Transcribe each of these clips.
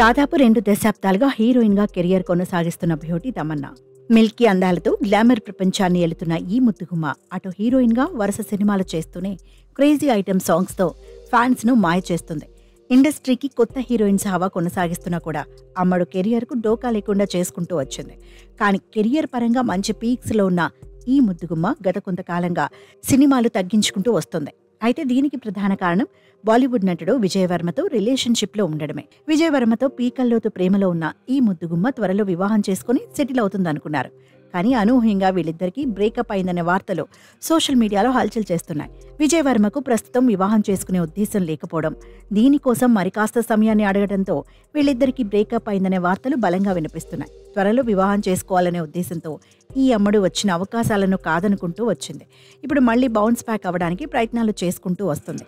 దాదాపు 2 దశాబ్దాలుగా హీరోయిన్గా కెరియర్ కొనసాగిస్తున్న బ్యూటీ తమన్నా. మిల్కీ అందాలతో గ్లామర్ ప్రపంచాన్ని ఏలుతున్న ఈ ముద్దుగుమ్మ అటు హీరోయిన్గా వరుస సినిమాలు చేస్తూనే క్రేజీ ఐటెమ్ సాంగ్స్తో ఫ్యాన్స్ను మాయ చేస్తుంది. ఇండస్ట్రీకి కొత్త హీరోయిన్స్ హవా కొనసాగిస్తున్నా కూడా అమ్మడు కెరియర్కు డోకా లేకుండా చేసుకుంటూ వచ్చింది. కానీ కెరియర్ పరంగా మంచి పీక్స్లో ఉన్న ఈ ముద్దుగుమ్మ గత కొంతకాలంగా సినిమాలు తగ్గించుకుంటూ వస్తుంది. అయితే దీనికి ప్రధాన కారణం బాలీవుడ్ నటుడు విజయ్ వర్మతో రిలేషన్షిప్లో ఉండడమే. విజయ్ వర్మతో పీకల్లోతు ప్రేమలో ఉన్న ఈ ముద్దుగుమ్మ త్వరలో వివాహం చేసుకుని సెటిల్ అవుతుందనుకున్నారు. కానీ అనూహ్యంగా వీళ్ళిద్దరికీ బ్రేకప్ అయిందనే వార్తలు సోషల్ మీడియాలో హల్చల్ చేస్తున్నాయి. విజయ్ వర్మకు ప్రస్తుతం వివాహం చేసుకునే ఉద్దేశం లేకపోవడం, దీనికోసం మరి కాస్త సమయాన్ని అడగడంతో వీళ్ళిద్దరికీ బ్రేకప్ అయిందనే వార్తలు బలంగా వినిపిస్తున్నాయి. త్వరలో వివాహం చేసుకోవాలనే ఉద్దేశంతో ఈ అమ్మడు వచ్చిన అవకాశాలను కాదనుకుంటూ వచ్చింది. ఇప్పుడు మళ్లీ బౌన్స్ బ్యాక్ అవ్వడానికి ప్రయత్నాలు చేసుకుంటూ వస్తుంది.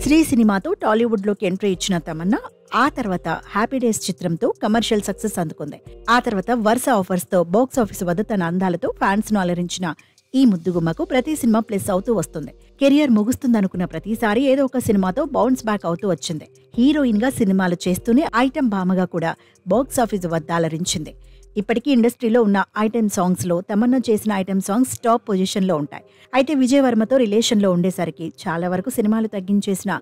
శ్రీ సినిమాతో టాలీవుడ్లోకి ఎంట్రీ ఇచ్చిన తమన్నా ఆ తర్వాత హ్యాపీ డేస్ చిత్రంతో కమర్షియల్ సక్సెస్ అందుకుంది. ఆ తర్వాత వరుస ఆఫర్స్తో బాక్స్ ఆఫీస్ వద్ద తన అందాలతో ఫ్యాన్స్ ను అలరించిన ఈ ముద్దుగుమ్మకు ప్రతి సినిమా ప్లస్ అవుతూ వస్తుంది. కెరియర్ ముగుస్తుందనుకున్న ప్రతిసారి ఏదో ఒక సినిమాతో బౌన్స్ బ్యాక్ అవుతూ వచ్చింది. హీరోయిన్ గా సినిమాలు చేస్తూనే ఐటెం భామగా కూడా బాక్స్ ఆఫీస్ వద్ద అలరించింది. ఇప్పటికీ ఇండస్ట్రీలో ఉన్న ఐటెం సాంగ్స్ లో తమన్నా చేసిన ఐటెం సాంగ్స్ టాప్ పొజిషన్ లో ఉంటాయి. అయితే విజయ్ వర్మతో రిలేషన్ లో ఉండేసరికి చాలా వరకు సినిమాలు తగ్గించేసిన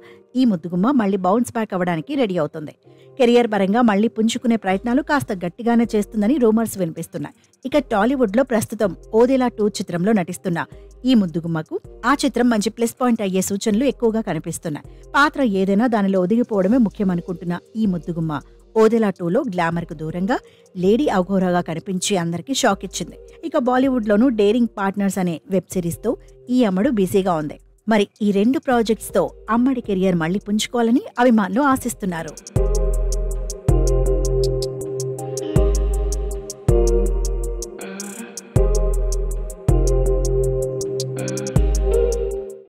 ఈ ముద్దుగుమ్మ మళ్లీ బౌన్స్ బ్యాక్ అవ్వడానికి రెడీ అవుతుంది. కెరియర్ పరంగా మళ్లీ పుంజుకునే ప్రయత్నాలు కాస్త గట్టిగానే చేస్తుందని రూమర్స్ వినిపిస్తున్నాయి. ఇక టాలీవుడ్ లో ప్రస్తుతం ఓదేలా 2 చిత్రంలో నటిస్తున్న ఈ ముద్దుగుమ్మకు ఆ చిత్రం మంచి ప్లస్ పాయింట్ అయ్యే సూచనలు ఎక్కువగా కనిపిస్తున్నాయి. పాత్ర ఏదైనా దానిలో ఒదిగిపోవడమే ముఖ్యమనుకుంటున్న ఈ ముద్దుగుమ్మ ఓదేలా 2లో గ్లామర్ కు దూరంగా లేడీ అఘోరాగా కనిపించి అందరికీ షాక్ ఇచ్చింది. ఇక బాలీవుడ్ లోనూ డేరింగ్ పార్ట్నర్స్ అనే వెబ్ సిరీస్ తో ఈ అమ్మడు బిజీగా ఉంది. మరి ఈ 2 ప్రాజెక్ట్స్ తో అమ్మడి కెరియర్ మళ్లీ పుంజుకోవాలని అభిమానులు ఆశిస్తున్నారు.